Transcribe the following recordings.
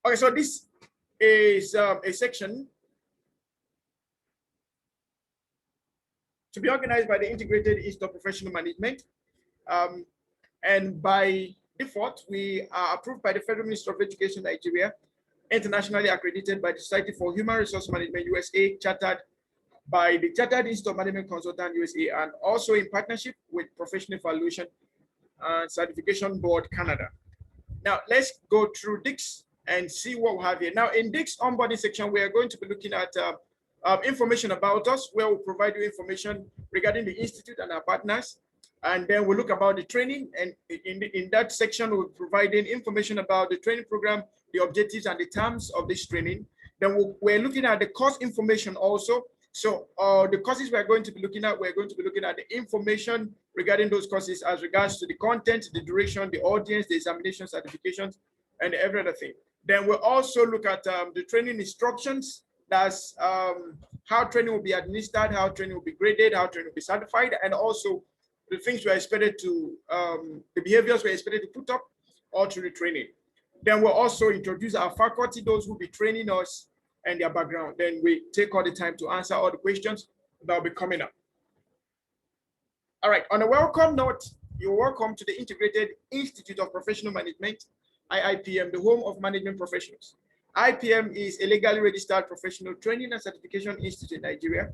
Okay, so this is a section to be organized by the Integrated Institute of Professional Management. And by default, we are approved by the Federal Ministry of Education, Nigeria, internationally accredited by the Society for Human Resource Management, USA, chartered by the Chartered Institute of Management Consultant, USA, and also in partnership with Professional Evaluation and Certification Board, Canada. Now, let's go through DICS and see what we have here. Now, in DICS onboarding section, we are going to be looking at information about us, where we'll provide you information regarding the Institute and our partners. And then we'll look about the training. And in that section, we'll provide information about the training program, the objectives and the terms of this training. Then we're looking at the course information also. So the courses we're going to be looking at, we're going to be looking at the information regarding those courses as regards to the content, the duration, the audience, the examination certifications, and every other thing. Then we'll also look at the training instructions. That's how training will be administered, how training will be graded, how training will be certified, and also the things we're expected to, the behaviors we're expected to put up all through the training. Then we'll also introduce our faculty, those who will be training us and their background. Then we take all the time to answer all the questions that will be coming up. All right, on a welcome note, you're welcome to the Integrated Institute of Professional Management, IIPM, the home of management professionals. IIPM is a legally registered professional training and certification institute in Nigeria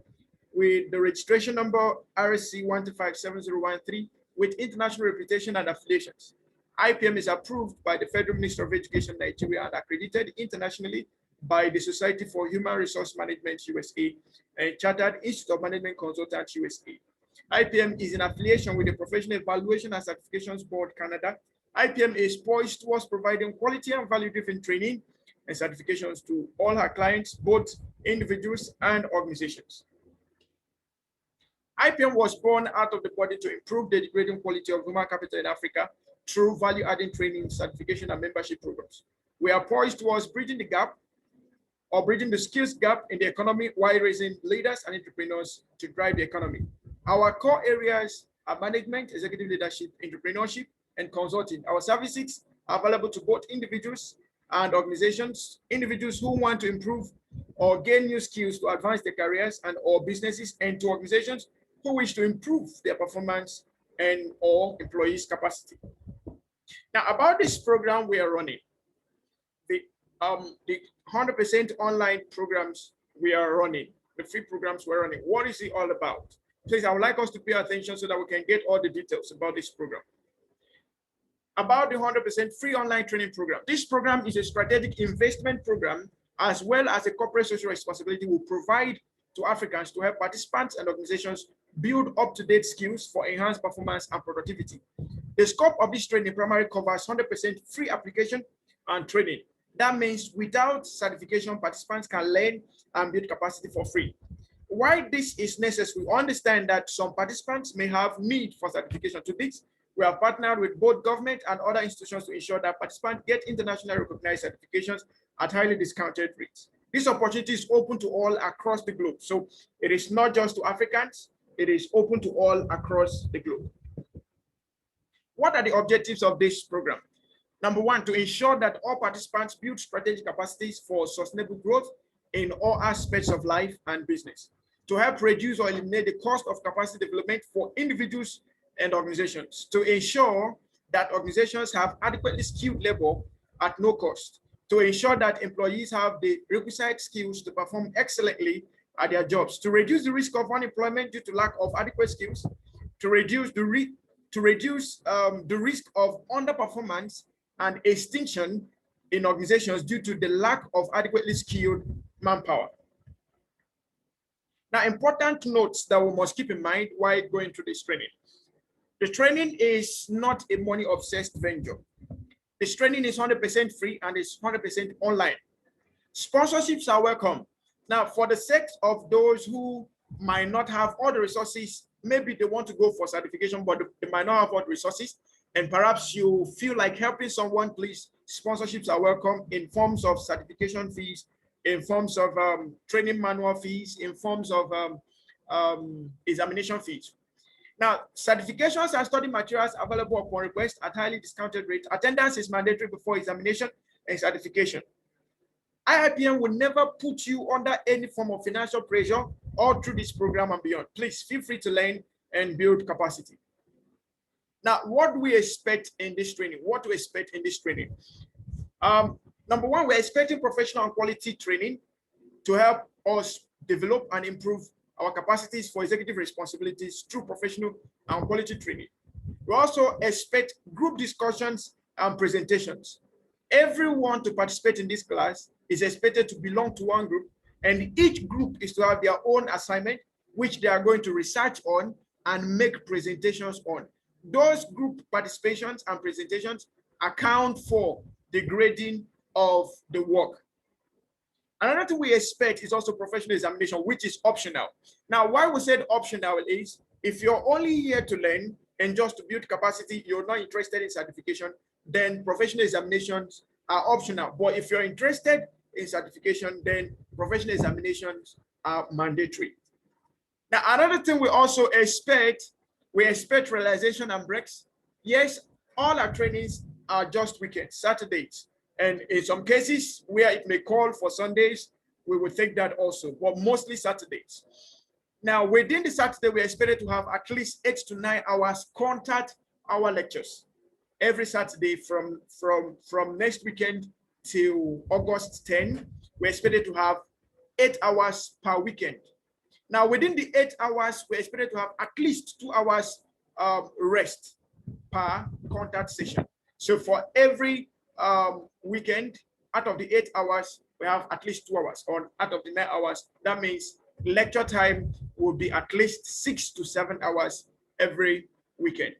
with the registration number RSC 1257013 with international reputation and affiliations. IIPM is approved by the Federal Ministry of Education, Nigeria, and accredited internationally by the Society for Human Resource Management, USA, and Chartered Institute of Management Consultants, USA. IIPM is in affiliation with the Professional Evaluation and Certifications Board, Canada. IIPM is poised towards providing quality and value-driven training and certifications to all her clients, both individuals and organizations. IIPM was born out of the body to improve the grading quality of human capital in Africa through value-adding training, certification, and membership programs. We are poised towards bridging the gap or bridging the skills gap in the economy while raising leaders and entrepreneurs to drive the economy. Our core areas are management, executive leadership, entrepreneurship, and consulting. Our services are available to both individuals and organizations, individuals who want to improve or gain new skills to advance their careers and or businesses, and to organizations who wish to improve their performance and or employees' capacity. Now, about this program we are running, the 100% online programs we are running, the free programs we're running, what is it all about? Please, I would like us to pay attention so that we can get all the details about this program. About the 100% free online training program. This program is a strategic investment program as well as a corporate social responsibility will provide to Africans to help participants and organizations build up-to-date skills for enhanced performance and productivity. The scope of this training primarily covers 100% free application and training. That means without certification, participants can learn and build capacity for free. Why this is necessary, we understand that some participants may have need for certification. To this, we have partnered with both government and other institutions to ensure that participants get internationally recognized certifications at highly discounted rates. This opportunity is open to all across the globe. So it is not just to Africans, it is open to all across the globe. What are the objectives of this program? Number one, to ensure that all participants build strategic capacities for sustainable growth in all aspects of life and business. To help reduce or eliminate the cost of capacity development for individuals and organizations. To ensure that organizations have adequately skilled labor at no cost. To ensure that employees have the requisite skills to perform excellently at their jobs. To reduce the risk of unemployment due to lack of adequate skills. To reduce the risk of underperformance and extinction in organizations due to the lack of adequately skilled manpower. Now, important notes that we must keep in mind while going through this training. The training is not a money-obsessed venture. This training is 100% free and it's 100% online. Sponsorships are welcome. Now, for the sake of those who might not have all the resources, maybe they want to go for certification, but they might not have all the resources, and perhaps you feel like helping someone, please, sponsorships are welcome in forms of certification fees, in forms of training manual fees, in forms of examination fees. Now, certifications and study materials available upon request at highly discounted rates. Attendance is mandatory before examination and certification. IIPM will never put you under any form of financial pressure all through this program and beyond. Please feel free to learn and build capacity. Now, what do we expect in this training? What to expect in this training? Number one, we're expecting professional and quality training to help us develop and improve our capacities for executive responsibilities through professional and quality training. We also expect group discussions and presentations. Everyone to participate in this class is expected to belong to one group, and each group is to have their own assignment, which they are going to research on and make presentations on. Those group participations and presentations account for the grading of the work. Another thing we expect is also professional examination, which is optional. Now, why we said optional is if you're only here to learn and just to build capacity, you're not interested in certification, then professional examinations are optional. But if you're interested in certification, then professional examinations are mandatory. Now, another thing we also expect, we expect realization and breaks. Yes, all our trainings are just weekends, Saturdays. And in some cases where it may call for Sundays, we will take that also, but mostly Saturdays. Now, within the Saturday, we expected to have at least 8 to 9 hours contact hour lectures every Saturday from next weekend till August 10. We expected to have 8 hours per weekend. Now, within the 8 hours, we expected to have at least 2 hours rest per contact session. So for every weekend, out of the 8 hours, we have at least 2 hours, or out of the 9 hours. That means lecture time will be at least 6 to 7 hours every weekend.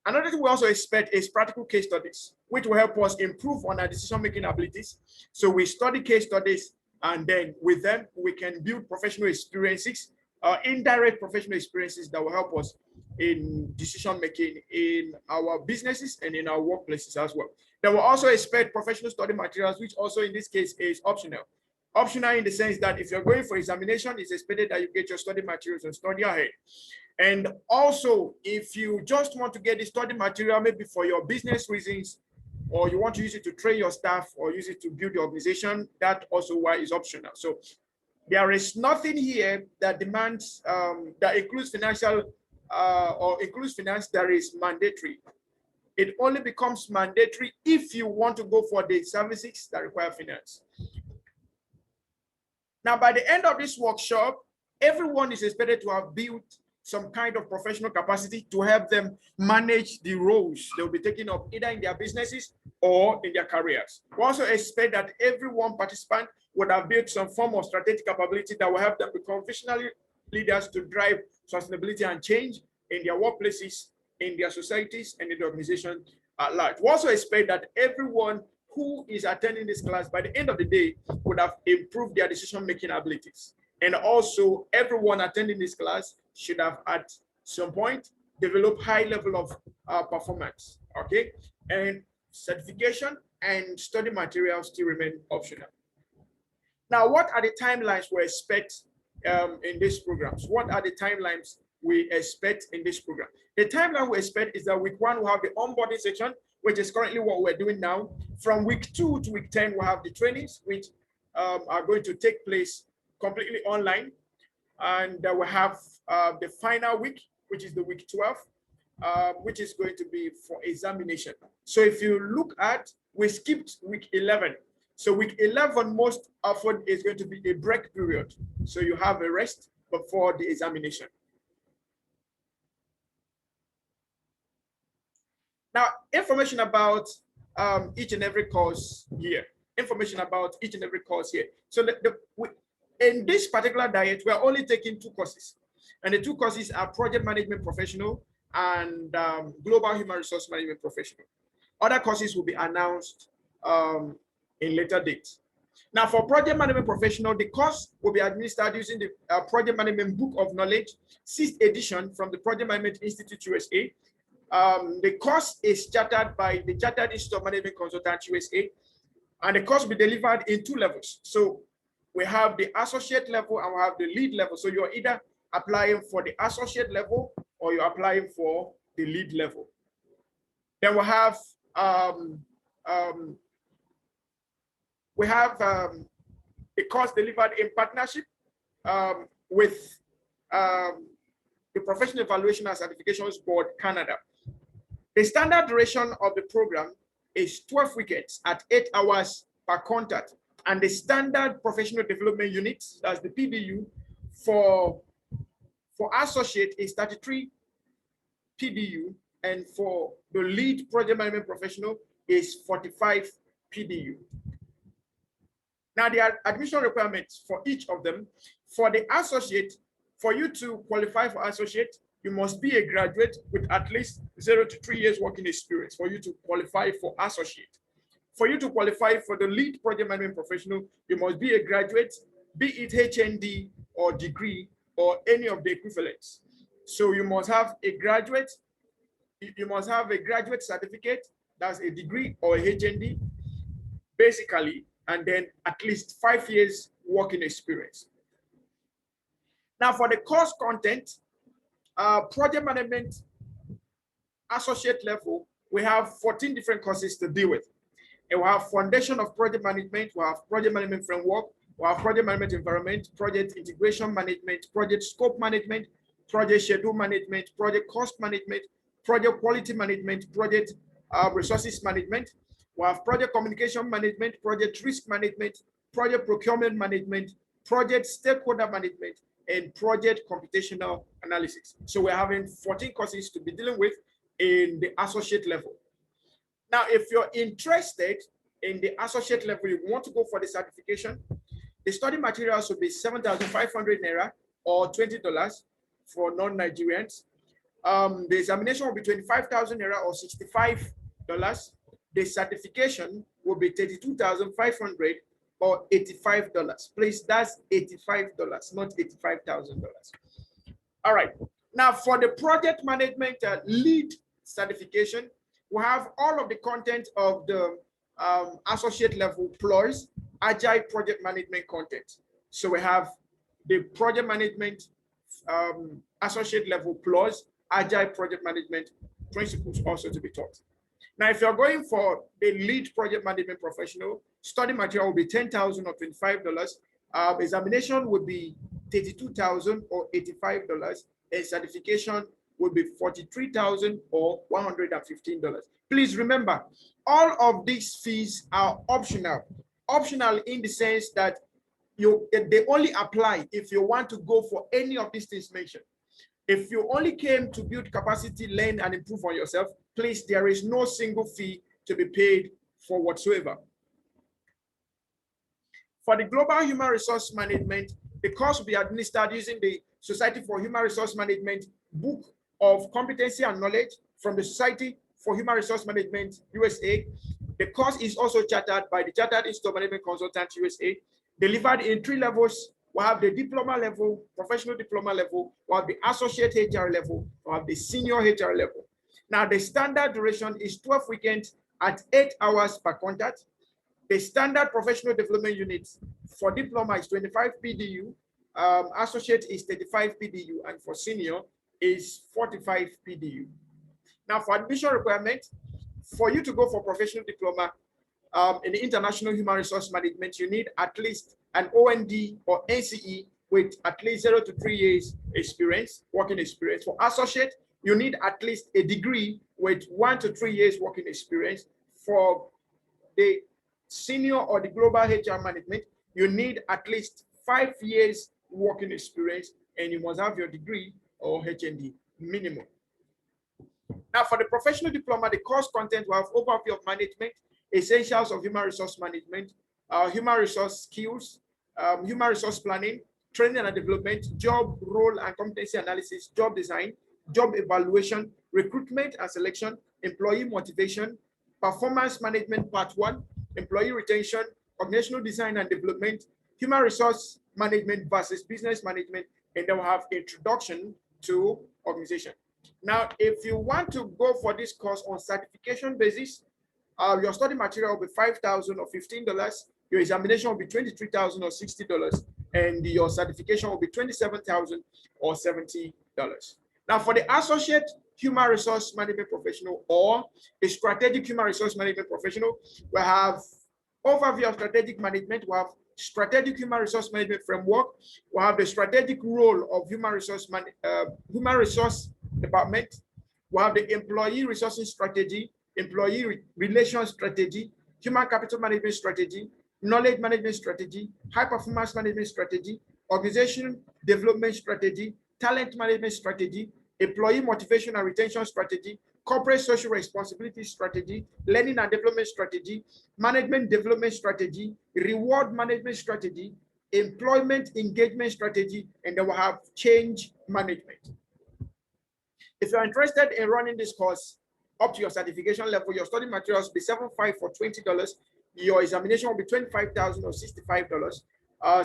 Another thing we also expect is practical case studies, which will help us improve on our decision-making abilities. So we study case studies, and then with them, we can build professional experiences, indirect professional experiences that will help us in decision-making in our businesses and in our workplaces as well. Then we'll also expect professional study materials, which also in this case is optional. Optional in the sense that if you're going for examination, it's expected that you get your study materials and study ahead. And also, if you just want to get the study material, maybe for your business reasons, or you want to use it to train your staff or use it to build your organization, that also why is optional. So there is nothing here that demands, that includes financial or includes finance that is mandatory. It only becomes mandatory if you want to go for the services that require finance. Now, by the end of this workshop, everyone is expected to have built some kind of professional capacity to help them manage the roles they'll be taking up either in their businesses or in their careers. We also expect that everyone participant would have built some form of strategic capability that will help them become visionary leaders to drive sustainability and change in their workplaces, in their societies, and in the organization at large. We also expect that everyone who is attending this class by the end of the day would have improved their decision-making abilities. And also everyone attending this class should have at some point developed high level of performance, okay? And certification and study materials still remain optional. Now, what are the timelines we expect in these programs? What are the timelines we expect in this program? The timeline we expect is that week 1 we'll have the onboarding section, which is currently what we're doing now. From week 2 to week 10, we'll have the trainings, which are going to take place completely online. And we'll have the final week, which is the week 12, which is going to be for examination. So if you look at, we skipped week 11. So week 11 most often is going to be a break period. So you have a rest before the examination. Now, information about each and every course here. Information about each and every course here. So in this particular diet, we're only taking 2 courses. And the 2 courses are Project Management Professional and Global Human Resource Management Professional. Other courses will be announced in later dates. Now, for Project Management Professional, the course will be administered using the Project Management Book of Knowledge, 6th edition from the Project Management Institute USA. The course is chartered by the Chartered Institute of Management Consultants USA, and the course will be delivered in 2 levels. So we have the associate level and we have the lead level. So you're either applying for the associate level or you're applying for the lead level. Then we have We have a course delivered in partnership with the Professional Evaluation and Certifications Board, Canada. The standard duration of the program is 12 weekends at 8 hours per contact. And the standard professional development unit, that's the PDU, for associate is 33 PDU, and for the lead project management professional is 45 PDU. Now, there are admission requirements for each of them. For the associate, for you to qualify for associate, you must be a graduate with at least 0 to 3 years working experience for you to qualify for associate. For you to qualify for the lead project management professional, you must be a graduate, be it HND or degree or any of the equivalents. So you must have a graduate, you must have a graduate certificate, that's a degree or a HND, basically, and then at least 5 years working experience. Now for the course content, project management associate level, we have 14 different courses to deal with. And we have foundation of project management, we have project management framework, we have project management environment, project integration management, project scope management, project schedule management, project cost management, project quality management, project resources management. We have project communication management, project risk management, project procurement management, project stakeholder management, and project computational analysis. So we're having 14 courses to be dealing with in the associate level. Now, if you're interested in the associate level, you want to go for the certification, the study materials will be 7,500 Naira or $20 for non-Nigerians. The examination will be 25,000 Naira or $65. The certification will be 32,500 or $85. Please, that's $85, not $85,000. All right. Now, for the project management lead certification, we have all of the content of the associate level plus agile project management content. So we have the project management associate level plus agile project management principles also to be taught. Now, if you're going for the lead project management professional, study material will be 10,000 or $25. Examination would be 32,000 or $85. And certification will be 43,000 or $115. Please remember, all of these fees are optional. Optional in the sense that they only apply if you want to go for any of these things mentioned. If you only came to build capacity, learn, and improve on yourself, please, there is no single fee to be paid for whatsoever. For the Global Human Resource Management, the course will be administered using the Society for Human Resource Management Book of Competency and Knowledge from the Society for Human Resource Management USA. The course is also chartered by the Chartered Institute of Management Consultants USA, delivered in 3 levels. We have the diploma level, professional diploma level, we have the associate HR level, we have the senior HR level. Now, the standard duration is 12 weekends at 8 hours per contact. The standard professional development unit for diploma is 25 PDU, associate is 35 PDU, and for senior is 45 PDU. Now, for admission requirement, for you to go for professional diploma in the international human resource management, you need at least an OND or NCE with at least 0 to 3 years experience, working experience. For associate, you need at least a degree with 1 to 3 years working experience. For the senior or the global HR management, you need at least 5 years working experience, and you must have your degree or HND minimum. Now, for the professional diploma, the course content will have overview of management, essentials of human resource management, human resource skills, human resource planning, training and development, job role and competency analysis, job design, job evaluation, recruitment and selection, employee motivation, performance management part 1, employee retention, organizational design and development, human resource management versus business management, and then we'll have introduction to organization. Now, if you want to go for this course on certification basis, your study material will be $5,000 or $15. Your examination will be $23,000 or $60, and your certification will be $27,000 or $70. Now, for the associate human resource management professional or a strategic human resource management professional, we have Overview of strategic management. We have strategic human resource management framework. We have the strategic role of human resource department. We have the employee resourcing strategy, employee relations strategy, human capital management strategy, knowledge management strategy, high performance management strategy, organization development strategy, talent management strategy, employee motivation and retention strategy, corporate social responsibility strategy, learning and development strategy, management development strategy, reward management strategy, employment engagement strategy, and then we'll have change management. If you're interested in running this course up to your certification level, your study materials will be $75 for $20. Your examination will be $25,000 or $65.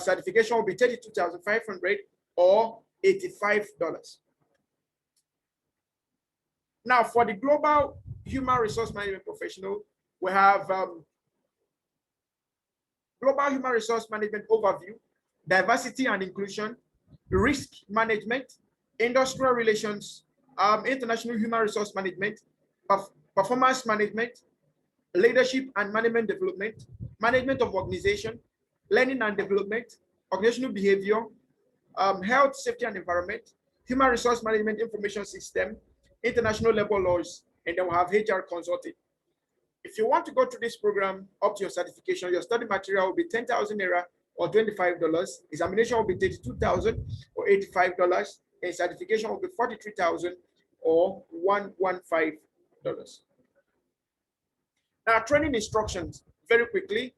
Certification will be $32,500 or $85. Now, for the global human resource management professional, we have global human resource management overview, diversity and inclusion, risk management, industrial relations, international human resource management, performance management, leadership and management development, management of organization, learning and development, organizational behavior, health, safety and environment, human resource management information system, international labor laws, and then we'll have HR consulting. If you want to go through this program up to your certification, your study material will be 10,000 naira or $25. Examination will be 32,000 or $85, and certification will be 43,000 or $115. Now, training instructions, very quickly.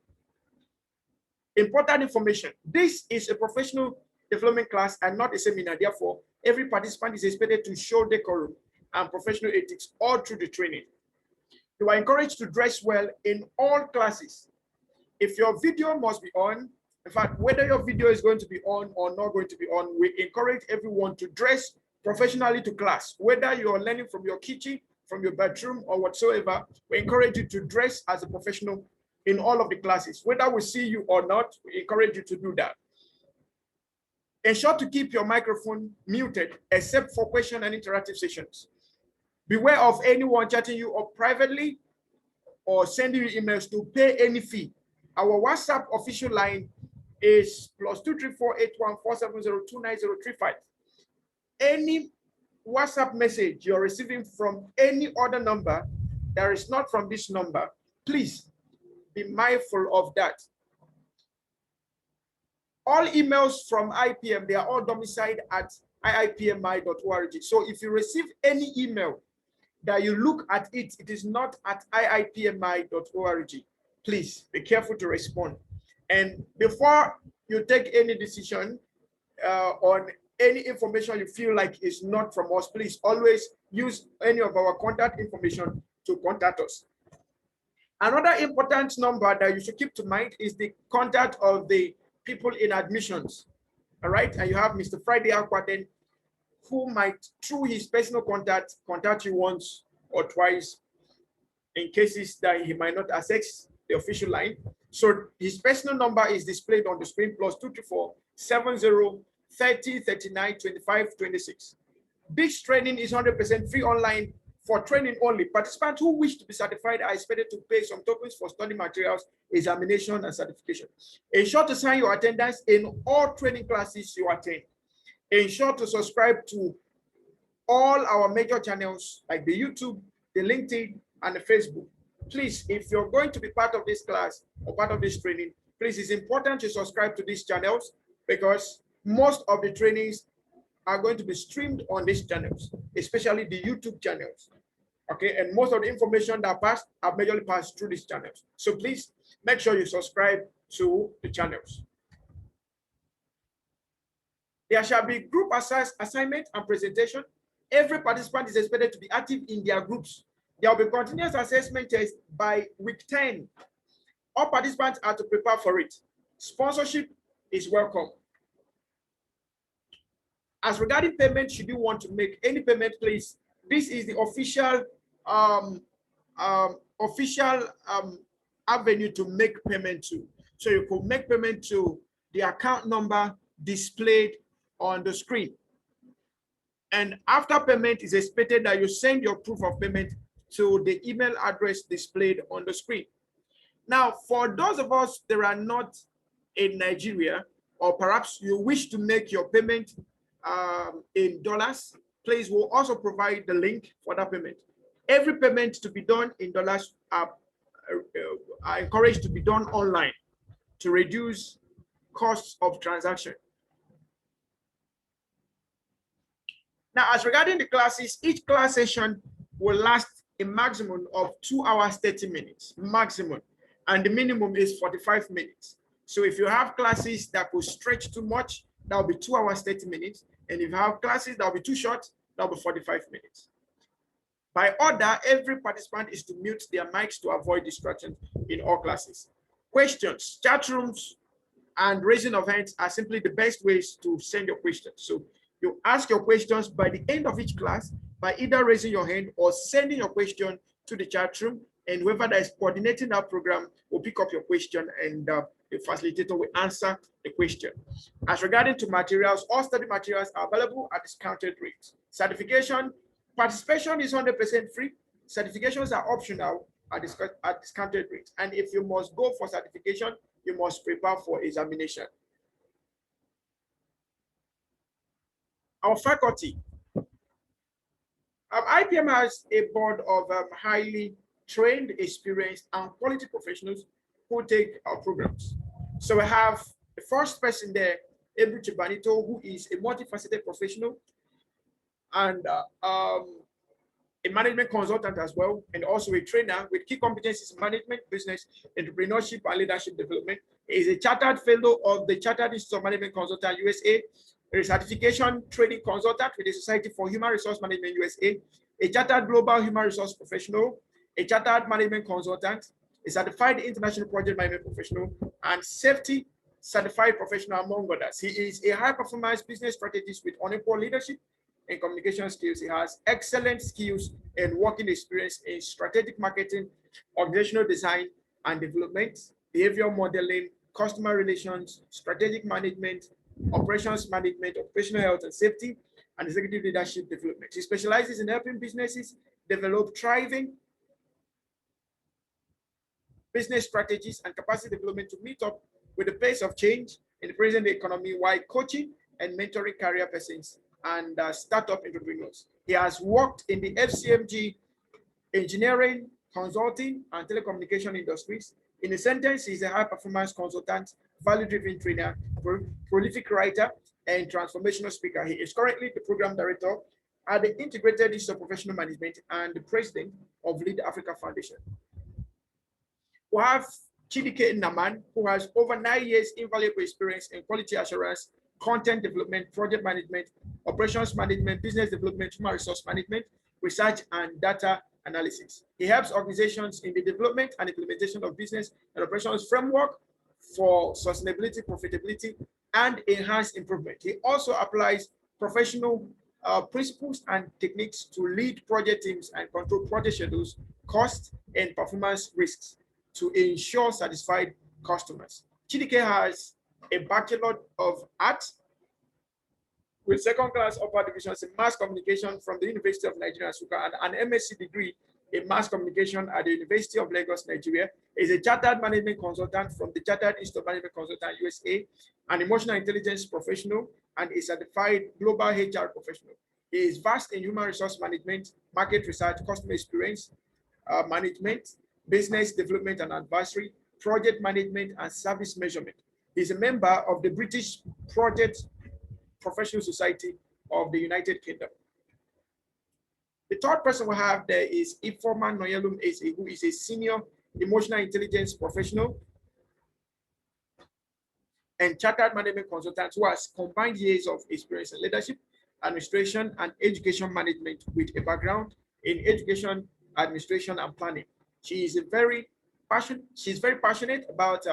Important information. This is a professional development class and not a seminar. Therefore, every participant is expected to show decorum and professional ethics all through the training. You are encouraged to dress well in all classes. If your video must be on, in fact, whether your video is going to be on or not going to be on, we encourage everyone to dress professionally to class. Whether you're learning from your kitchen, from your bedroom, or whatsoever, we encourage you to dress as a professional in all of the classes. Whether we see you or not, we encourage you to do that. Ensure to keep your microphone muted except for question and interactive sessions. Beware of anyone chatting you up privately or sending you emails to pay any fee. Our WhatsApp official line is +2348147029035. Any WhatsApp message you're receiving from any other number that is not from this number, please be mindful of that. All emails from IPM, they are all domiciled at iipmi.org. So if you receive any email that you look at it, it is not at iipmi.org. Please be careful to respond. And before you take any decision on any information you feel like is not from us, please always use any of our contact information to contact us. Another important number that you should keep to mind is the contact of the people in admissions. All right, and you have Mr. Friday Akwaden, who might, through his personal contact you once or twice in cases that he might not access the official line. So his personal number is displayed on the screen, +2347030392526. This training is 100% free online for training only. Participants who wish to be certified are expected to pay some tokens for study materials, examination, and certification. Ensure to sign your attendance in all training classes you attend. Ensure to subscribe to all our major channels like the YouTube, the LinkedIn, and the Facebook. Please, if you're going to be part of this class or part of this training, please, it's important to subscribe to these channels because most of the trainings are going to be streamed on these channels, especially the YouTube channels. Okay, and most of the information that passed are majorly passed through these channels. So please make sure you subscribe to the channels. There shall be group assignment and presentation. Every participant is expected to be active in their groups. There will be continuous assessment tests by week 10. All participants are to prepare for it. Sponsorship is welcome. As regarding payment, should you want to make any payment, please, this is the official avenue to make payment to. So you could make payment to the account number displayed on the screen. And after payment, is expected that you send your proof of payment to the email address displayed on the screen. Now, for those of us that are not in Nigeria, or perhaps you wish to make your payment in dollars, please will also provide the link for that payment. Every payment to be done in dollars are encouraged to be done online to reduce costs of transaction. Now, as regarding the classes, each class session will last a maximum of 2 hours, 30 minutes, maximum. And the minimum is 45 minutes. So if you have classes that will stretch too much, that will be 2 hours, 30 minutes. And if you have classes that will be too short, that will be 45 minutes. By order, every participant is to mute their mics to avoid distractions in all classes. Questions, chat rooms, and raising of hands are simply the best ways to send your questions. So you ask your questions by the end of each class by either raising your hand or sending your question to the chat room, and whoever that is coordinating that program will pick up your question, and the facilitator will answer the question. As regarding to materials, all study materials are available at discounted rates. Certification, participation is 100% free. Certifications are optional at discounted rates. And if you must go for certification, you must prepare for examination. Our faculty. IPM has a board of highly trained, experienced, and quality professionals who take our programs. So we have the first person there, Eburuche Banito, who is a multifaceted professional and a management consultant as well, and also a trainer with key competencies in management, business, entrepreneurship, and leadership development. He is a chartered fellow of the Chartered Institute of Management Consultant USA, a certification training consultant with the Society for Human Resource Management USA, a chartered global human resource professional, a chartered management consultant, a certified international project management professional, and safety certified professional, among others. He is a high-performance business strategist with unequal leadership and communication skills. He has excellent skills and working experience in strategic marketing, organizational design and development, behavioral modeling, customer relations, strategic management, operations management, occupational health and safety, and executive leadership development. He specializes in helping businesses develop thriving business strategies and capacity development to meet up with the pace of change in the present economy while coaching and mentoring career persons and startup entrepreneurs. He has worked in the FCMG, engineering, consulting, and telecommunication industries. In a sentence, he's a high-performance consultant, value-driven trainer, prolific writer, and transformational speaker. He is currently the program director at the Integrated Institute of Professional Management and the president of Lead Africa Foundation. We have Chidike Nnamani, who has over 9 years invaluable experience in quality assurance, content development, project management, operations management, business development, human resource management, research, and data analysis. He helps organizations in the development and implementation of business and operations framework for sustainability, profitability, and enhanced improvement. He also applies professional principles and techniques to lead project teams and control project schedules, cost, and performance risks to ensure satisfied customers. Chidike has a Bachelor of Arts with second-class upper divisions in mass communication from the University of Nigeria, Nsukka, and an MSc degree in mass communication at the University of Lagos, Nigeria. He is a chartered management consultant from the Chartered Institute of Management Consultant USA, an emotional intelligence professional, and a certified global HR professional. He is vast in human resource management, market research, customer experience management, business development and advisory, project management, and service measurement. He is a member of the British Project Professional Society of the United Kingdom. The third person we have there is Ifeoma Noyelum Eze, who is a senior emotional intelligence professional and chartered management consultant who has combined years of experience in leadership, administration, and education management with a background in education, administration, and planning. She's very passionate about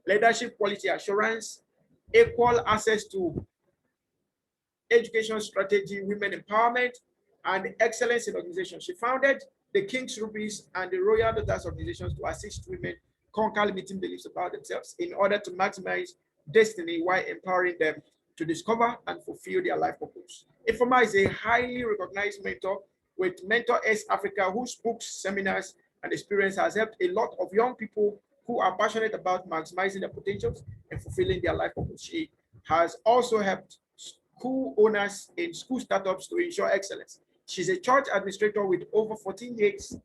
leadership, quality assurance, equal access to education strategy, women empowerment, and excellence in organization. She founded the King's Rubies and the Royal Daughters organizations to assist women conquer limiting beliefs about themselves in order to maximize destiny while empowering them to discover and fulfill their life purpose. Ifeoma is a highly recognized mentor with Mentor S Africa, whose books, seminars, and experience has helped a lot of young people who are passionate about maximizing their potentials and fulfilling their life purpose. She has also helped school owners in school startups to ensure excellence. She's a church administrator with over 14 years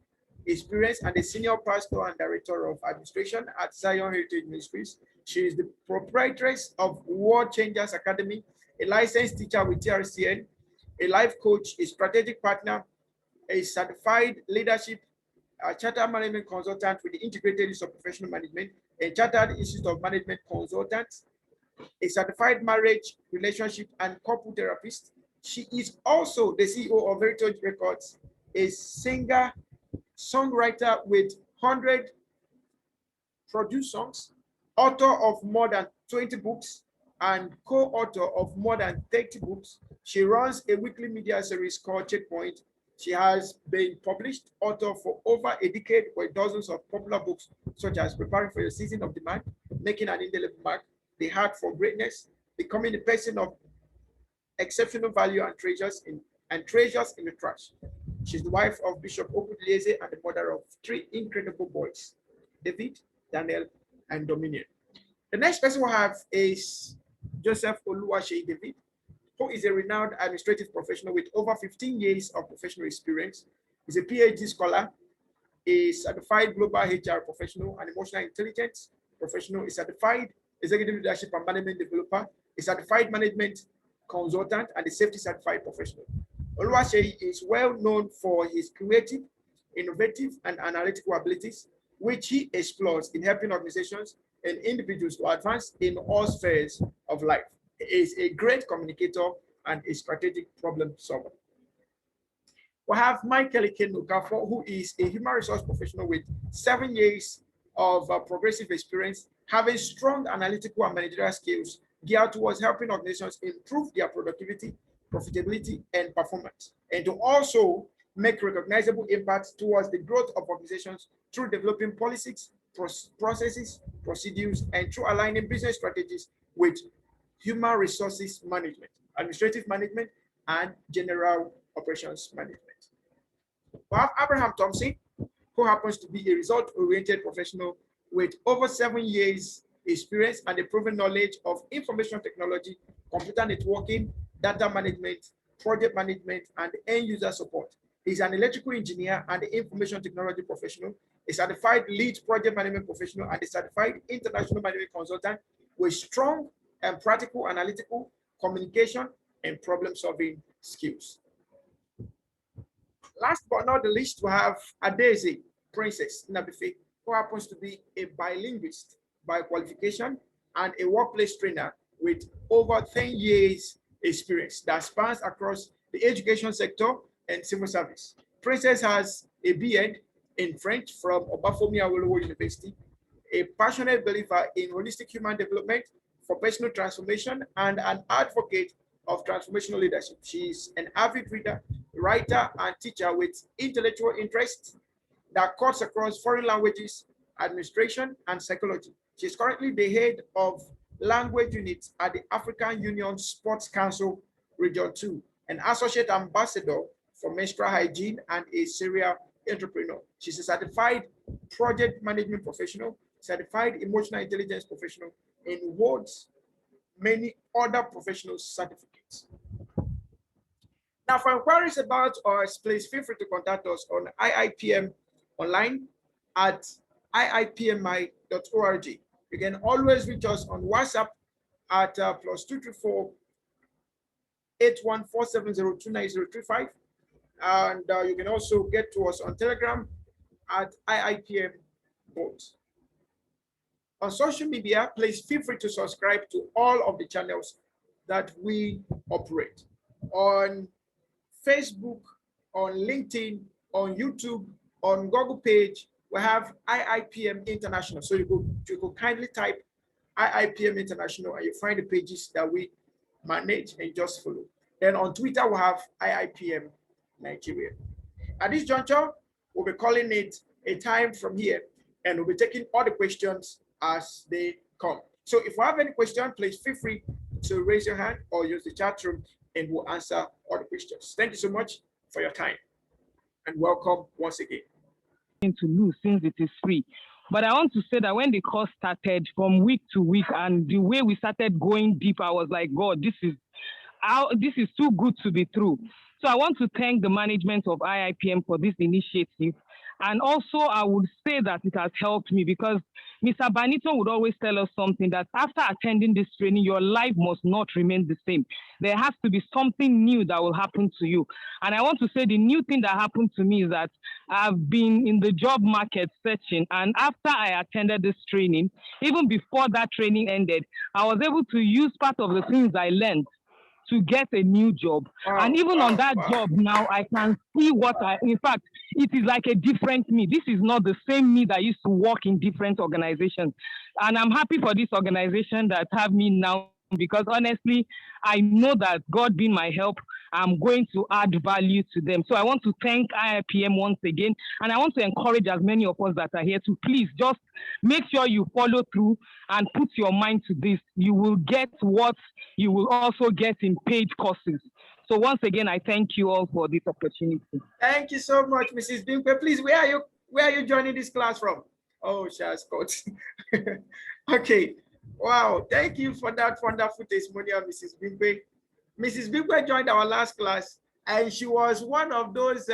experience and a senior pastor and director of administration at Zion Heritage Ministries. She is the proprietress of World Changers Academy, a licensed teacher with TRCN, a life coach, a strategic partner, a certified leadership, a chartered management consultant with the Integrated Use of Professional Management, a chartered Institute of Management consultant, a certified marriage, relationship, and couple therapist. She is also the CEO of Heritage Records, a singer, songwriter with 100 produced songs, author of more than 20 books, and co-author of more than 30 books. She runs a weekly media series called Checkpoint. She has been published author for over a decade with dozens of popular books, such as Preparing for Your Season of Demand, Making an Indelible Mark, The Heart for Greatness, Becoming a Person of Exceptional Value and Treasures in the Trash. She's the wife of Bishop Adaeze and the mother of 3 incredible boys, David, Daniel, and Dominion. The next person we have is Joseph Oluwaseyi David, who is a renowned administrative professional with over 15 years of professional experience. He's a PhD scholar, a certified global HR professional, an emotional intelligence professional, a certified executive leadership and management developer, a certified management consultant, and a safety certified professional. Oluwaseyi is well known for his creative, innovative, and analytical abilities, which he explores in helping organizations and individuals to advance in all spheres of life. He is a great communicator and a strategic problem solver. We have Michael Ikenuka, who is a human resource professional with 7 years of progressive experience, having strong analytical and managerial skills geared towards helping organizations improve their productivity, profitability, and performance, and to also make recognizable impacts towards the growth of organizations through developing policies, processes, procedures, and through aligning business strategies with human resources management, administrative management, and general operations management. We have Abraham Thompson, who happens to be a result-oriented professional with over 7 years experience and a proven knowledge of information technology, computer networking, data management, project management, and end-user support. He's an electrical engineer and information technology professional, a certified lead project management professional, and a certified international management consultant with strong and practical analytical communication and problem-solving skills. Last but not the least, we have Adaeze, Princess Nnabuife, who happens to be a bilingualist by qualification and a workplace trainer with over 10 years experience that spans across the education sector and civil service. Princess has a B.Ed in French from Obafemi Awolowo University, a passionate believer in holistic human development for personal transformation, and an advocate of transformational leadership. She's an avid reader, writer, and teacher with intellectual interests that cuts across foreign languages, administration, and psychology. She's currently the head of language units at the African Union Sports Council Region 2, an associate ambassador for menstrual hygiene, and a serial entrepreneur. She's a certified project management professional, certified emotional intelligence professional, and holds many other professional certificates. Now, for inquiries about us, please feel free to contact us on IIPM online at iipmi.org. You can always reach us on WhatsApp at +234 814702935. And you can also get to us on Telegram at IIPM Boat. On social media, please feel free to subscribe to all of the channels that we operate. On Facebook, on LinkedIn, on YouTube, on Google page, we have IIPM International. So you could kindly type IIPM International and you find the pages that we manage and just follow. Then on Twitter, we have IIPM Nigeria. At this juncture, we'll be calling it a time from here, and we'll be taking all the questions as they come. So if you have any question, please feel free to raise your hand or use the chat room, and we'll answer all the questions. Thank you so much for your time, and welcome once again. To lose since it is free. But I want to say that when the course started from week to week and the way we started going deep, I was like, God, this is too good to be true. So I want to thank the management of IIPM for this initiative. And also, I would say that it has helped me because Mr. Banito would always tell us something that after attending this training, your life must not remain the same. There has to be something new that will happen to you. And I want to say the new thing that happened to me is that I've been in the job market searching. And after I attended this training, even before that training ended, I was able to use part of the things I learned to get a new job. Wow, and even on that wow. job now, I can see in fact, it is like a different me. This is not the same me that used to work in different organizations. And I'm happy for this organization that have me now because honestly, I know that God being my help, I'm going to add value to them. So I want to thank IIPM once again. And I want to encourage as many of us that are here to please just make sure you follow through and put your mind to this. You will get what you will also get in paid courses. So once again, I thank you all for this opportunity. Thank you so much, Mrs. Bimpe. Please, where are you joining this class from? Oh, Charles Scott. Okay. Wow. Thank you for that wonderful testimonial, Mrs. Bimpe. Mrs. Bimpe joined our last class, and she was one of those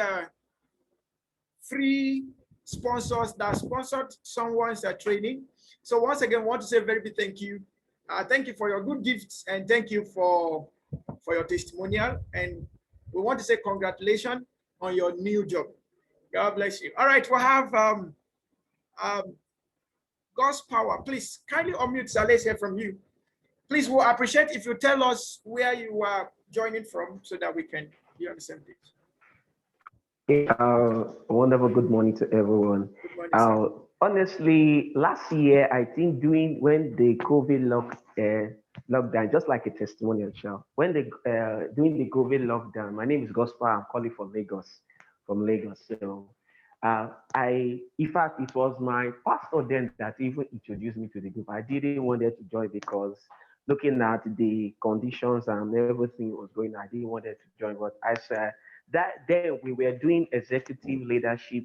free sponsors that sponsored someone's training. So once again, I want to say a very big thank you. Thank you for your good gifts, and thank you for your testimonial. And we want to say congratulations on your new job. God bless you. All right, we'll have God's power. Please kindly unmute. So let's hear from you. Please, we'll appreciate if you tell us where you are joining from so that we can be on the same page. Wonderful good morning to everyone. Good morning, honestly, last year, I think when the COVID lockdown, just like a testimonial show, when during the COVID lockdown, my name is Gospel, I'm calling from Lagos. So in fact, it was my pastor then that even introduced me to the group. I didn't want to join because looking at the conditions and everything was going on, I didn't want to join, but I said, that day we were doing executive leadership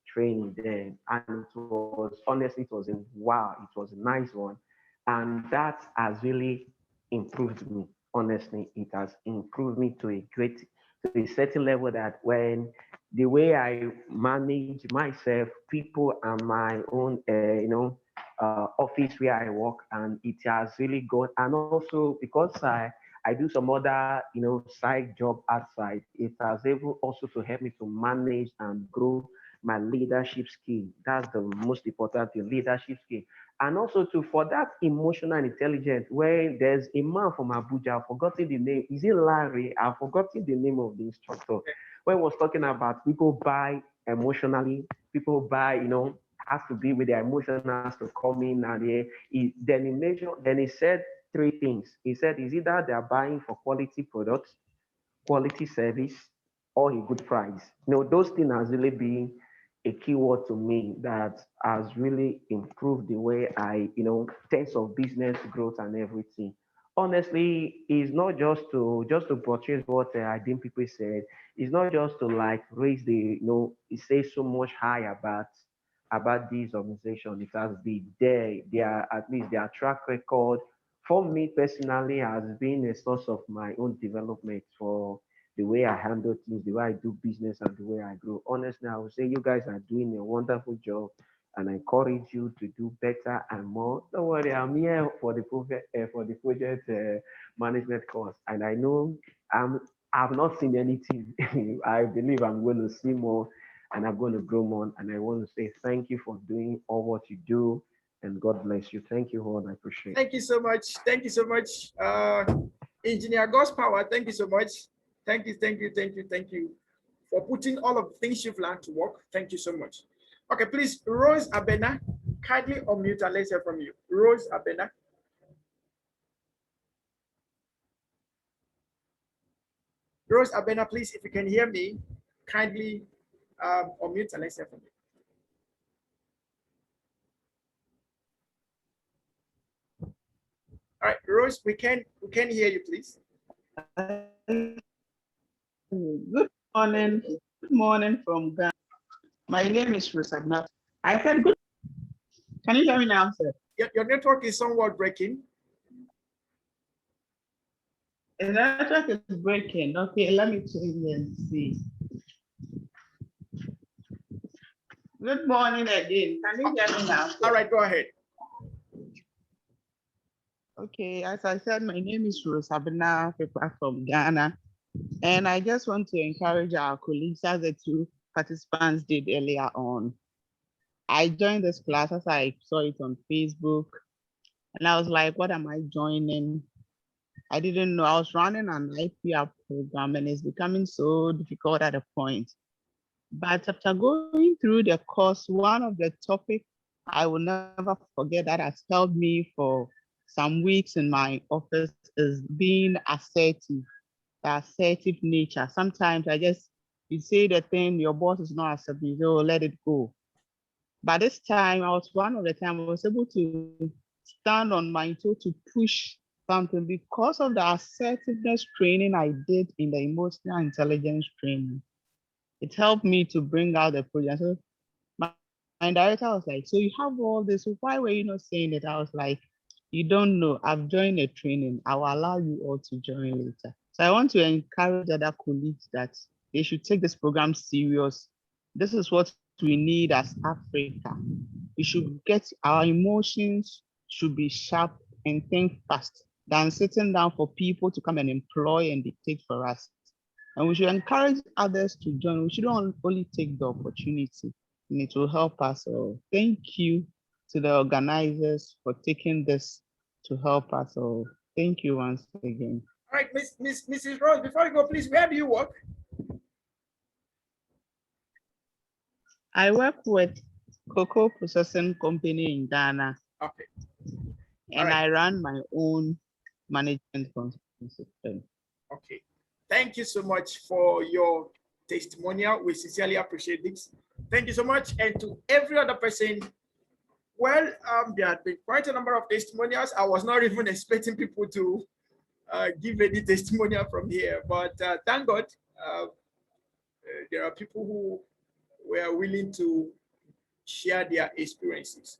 training then, and it was honestly it was a nice one, and that has really improved me. Honestly, it has improved me to a certain level that when the way I manage myself, people, and my own office where I work, and it has really gone, and also because I do some other, side job outside. It has able also to help me to manage and grow my leadership skill. That's the most important thing, leadership skill. And also for that emotional intelligence, where there's a man from Abuja, I've forgotten the name. Is it Larry? I've forgotten the name of the instructor. When he was talking about people buy emotionally, people buy, has to be with their emotions to come in, and then he said three things. He said it's either they're buying for quality products, quality service, or a good price. Those things has really been a keyword to me that has really improved the way I, sense of business growth and everything. Honestly, it's not just to purchase what I think people said. It's not just to like raise the, it says so much high about this organization. It has been there, at least their track record for me personally has been a source of my own development for the way I handle things, the way I do business, and the way I grow. Honestly, I would say you guys are doing a wonderful job, and I encourage you to do better and more. Don't worry, I'm here for the project management course, and I know I've not seen anything. I believe I'm going to see more, and I'm going to grow more. And I want to say thank you for doing all what you do. And God bless you. Thank you all. I appreciate it. Thank you so much. Thank you so much. Engineer God's power, thank you so much. Thank you for putting all of the things you've learned to work. Thank you so much. Okay, please, Rose Abena, kindly unmute and let's hear from you. Rose Abena. Rose Abena, please, if you can hear me, kindly unmute and let's hear from you. All right, Rose, we can hear you, please. Good morning from Ghana. My name is Rose Abena. I said good Can you hear me now, sir? Your network is somewhat breaking. The network is breaking. Okay, let me change and see. Good morning again. Can you hear me now, sir? All right, go ahead. Okay, as I said, my name is Rosabina Pepa from Ghana. And I just want to encourage our colleagues, as the two participants did earlier on. I joined this class as I saw it on Facebook. And I was like, what am I joining? I didn't know. I was running an IPR program and it's becoming so difficult at a point. But after going through the course, one of the topics I will never forget that has helped me for some weeks in my office is being assertive, the assertive nature. Sometimes you say the thing, your boss is not accepting, so let it go. But this time, I was able to stand on my toe to push something because of the assertiveness training I did in the emotional intelligence training. It helped me to bring out the project. So my director was like, so you have all this, so why were you not saying it? I was like, you don't know, I've joined a training. I will allow you all to join later. So I want to encourage other colleagues that they should take this program serious. This is what we need as Africa. We should get our emotions should be sharp and think fast than sitting down for people to come and employ and dictate for us. And we should encourage others to join. We shouldn't only take the opportunity, and it will help us all. Thank you to the organizers for taking this to help us all. Thank you once again. All right, Mrs. Rose, before you go, please, where do you work? I work with cocoa processing company in Ghana. Okay. And I run my own management consulting system. Okay. Thank you so much for your testimonial. We sincerely appreciate this. Thank you so much. And to every other person, well, there had been quite a number of testimonials. I was not even expecting people to give any testimonial from here, but thank God there are people who were willing to share their experiences.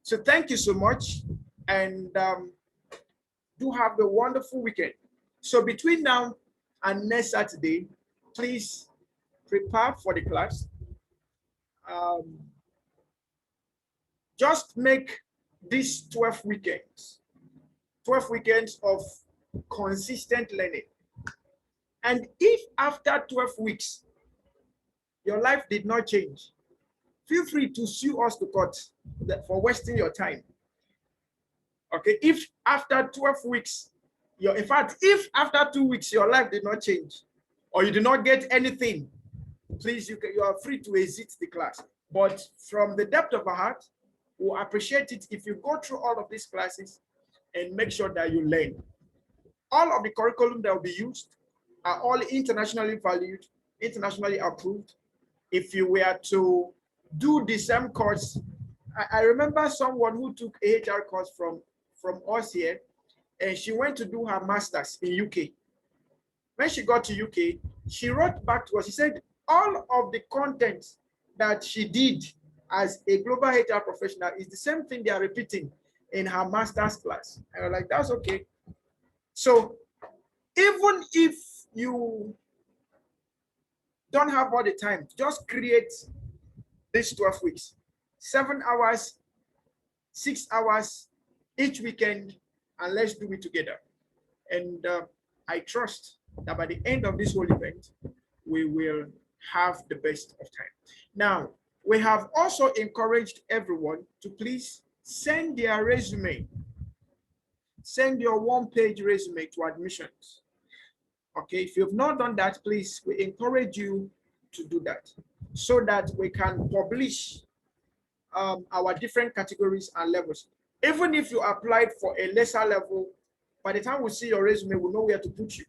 So thank you so much, and do have a wonderful weekend. So between now and next Saturday, please prepare for the class. Just make these 12 weekends of consistent learning. And if after 12 weeks, your life did not change, feel free to sue us to court for wasting your time. Okay, if after 12 weeks, if after 2 weeks your life did not change, or you did not get anything, please, you are free to exit the class. But from the depth of our heart, we'll appreciate it if you go through all of these classes and make sure that you learn. All of the curriculum that will be used are all internationally valued, internationally approved. If you were to do the same course, I remember someone who took a HR course from us here, and she went to do her master's in UK. When she got to UK, she wrote back to us. She said all of the content that she did as a global HR professional is the same thing they are repeating in her master's class. And I was like, that's okay. So even if you don't have all the time, just create these 12 weeks, 7 hours, 6 hours each weekend, and let's do it together. And I trust that by the end of this whole event, we will have the best of time. Now, we have also encouraged everyone to please send their resume. Send your one-page resume to admissions. Okay, if you've not done that, please, we encourage you to do that so that we can publish our different categories and levels. Even if you applied for a lesser level, by the time we see your resume, we'll know where to put you.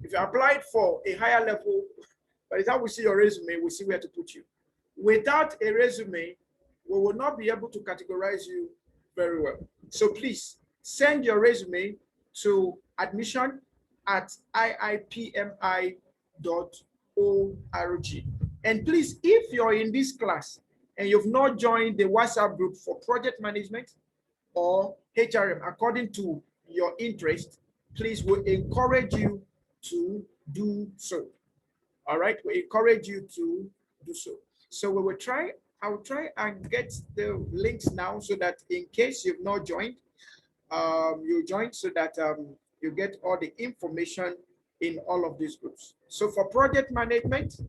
If you applied for a higher level, by the time we see your resume, we'll see where to put you. Without a resume, we will not be able to categorize you very well. So please send your resume to admission@iipmi.org. And please, if you're in this class and you've not joined the WhatsApp group for project management or HRM according to your interest, please, we encourage you to do so. All right, we encourage you to do so. So we will try, I will try and get the links now so that in case you've not joined, you join so that you get all the information in all of these groups. So for project management,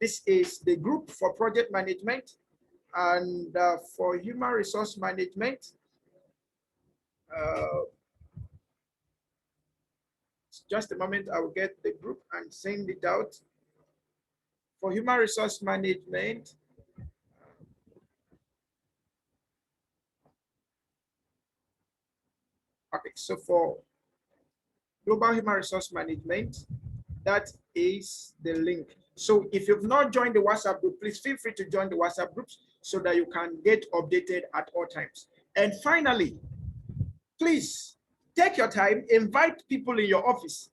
this is the group for project management, and for human resource management, just a moment, I will get the group and send it out. For human resource management, okay, so for global human resource management, that is the link. So if you've not joined the WhatsApp group, please feel free to join the WhatsApp groups so that you can get updated at all times. And finally, please take your time, invite people in your office.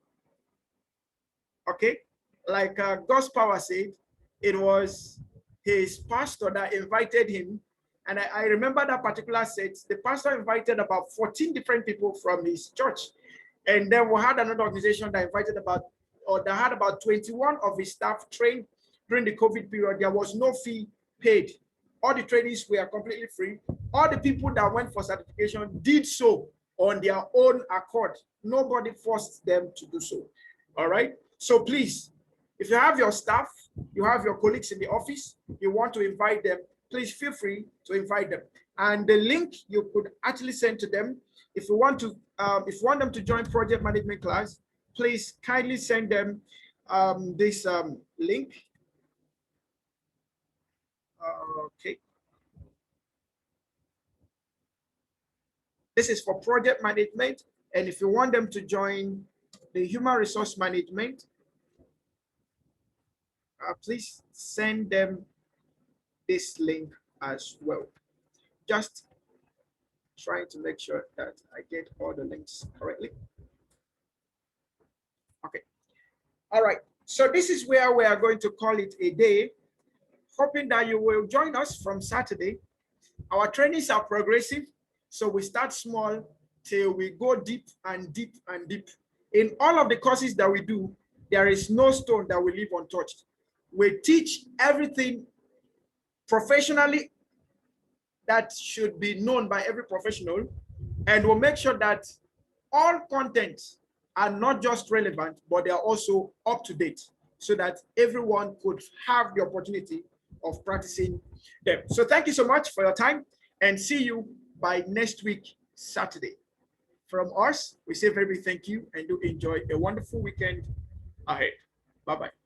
Okay, like God's power said, it was his pastor that invited him. And I remember that particular set, the pastor invited about 14 different people from his church. And then we had another organization that invited about 21 of his staff trained during the COVID period. There was no fee paid. All the trainings were completely free. All the people that went for certification did so on their own accord. Nobody forced them to do so. All right. So please, if you have your staff, you have your colleagues in the office, you want to invite them, please feel free to invite them. And the link you could actually send to them. If you want to, if you want them to join project management class, please kindly send them this link. Okay. This is for project management. And if you want them to join the human resource management, please send them this link as well. Just trying to make sure that I get all the links correctly. Okay. All right. So this is where we are going to call it a day, hoping that you will join us from Saturday. Our trainings are progressive, so we start small till we go deep and deep and deep. In all of the courses that we do, there is no stone that we leave untouched. We teach everything professionally that should be known by every professional, and we'll make sure that all contents are not just relevant, but they are also up to date so that everyone could have the opportunity of practicing them. So thank you so much for your time, and see you by next week, Saturday. From us, we say very big thank you and do enjoy a wonderful weekend ahead. Bye-bye.